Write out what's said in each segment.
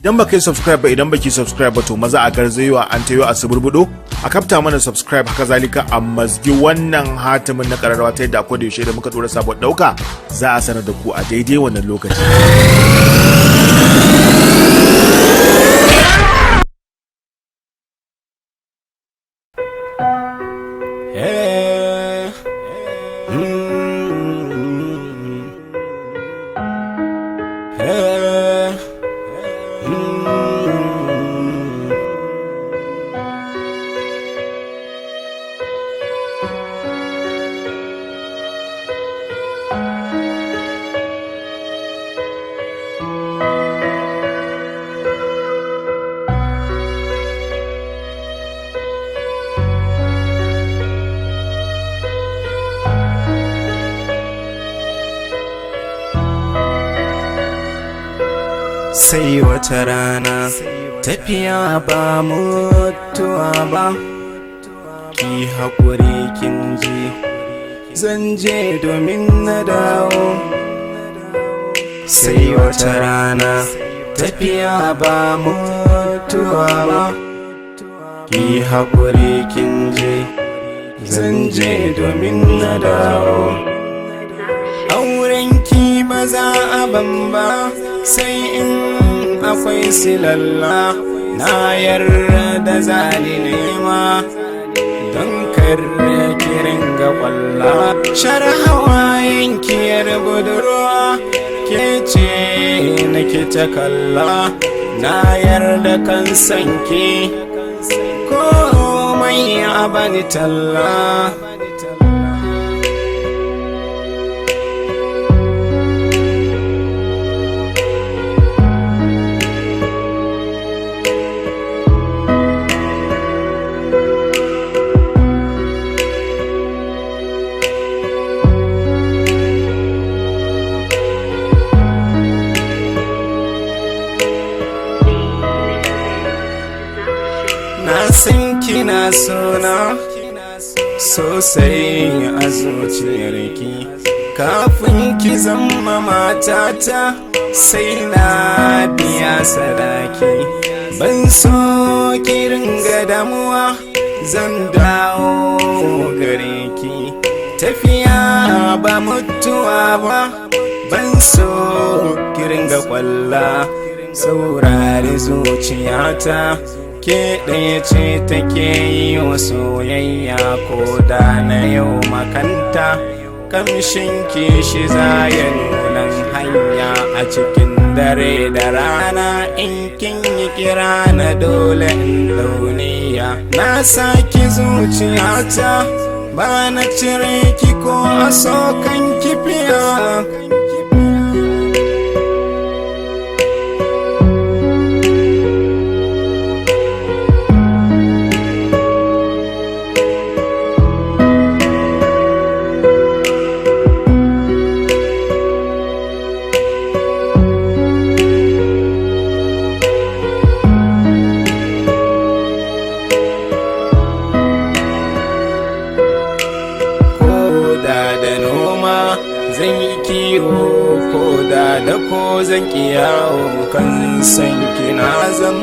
Idan baka yi subscribe ba, idan baki subscribe ba, to maza a garzayewa an tayo a suburbudo a kafta mana subscribe, haka zalika a mazgi wannan hatimin na kararrawa ta yadda akwai da yaushe da muka tura sabon dauka za a sanar da ku a daidai wannan lokaci. Sai wata rana tafiya ba mutuwa ba, ki haƙuri kin ji zan je domin na dawo. Sai wata rana tafiya ba mutuwa ba, ki haƙuri kin ji zan je domin na dawo. Aurenki ba za a ban ba sai in akwai silalla, na yarda zani nema don karre kirin ga kwalla. Shar hawayen kiyar budurwa ke ce nake ta kalla, na yarda kan sanki komai a bani talla. Na san kina sona sosai a zuciyarki, kafin ki zama matata sai na biya sadaki. Ban so ki ringa damuwa, zan dawo gare ki. Tafiya ba mutuwa ba, ban so ki ringa kwalla. Saurari zuciyata, ke ɗaya ce take yi wa soyayya, ko da na yau makanta kamshin kishi za ya nunan hanya a cikin dare da rana. In kin yi kira na dole in dauniya, na saki zuciyata ba na cire ki ko a sokan kifiya. Zan yi kiwo ko da ko zan kiyawo, kan san kina zan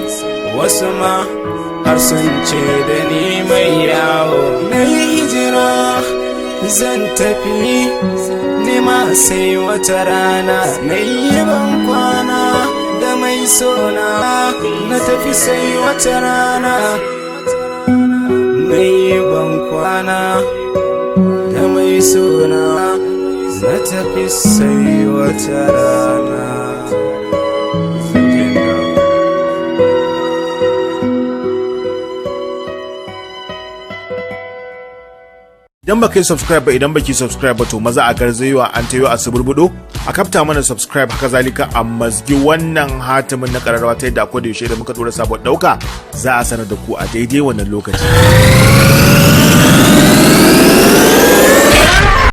wasu ma har sun ce da ni mai yawo. Na yi hijira zan tafi nema sai wata rana, na yi ban kwana da mai sona, na tafi sai wata rana. Na yi ban kwana da mai sona, na tafi sai wata rana. Idan baka yi subscribe ba, idan baki subscribe ba, to maza a garzayewa an tayo a suburbudo a kafta mana subscribe, haka zalika a mazgi wannan hatimin na kararrawa ta yadda akwai da yaushe da muka tura sabon dauka za a sanar da ku a daidai wannan lokaci.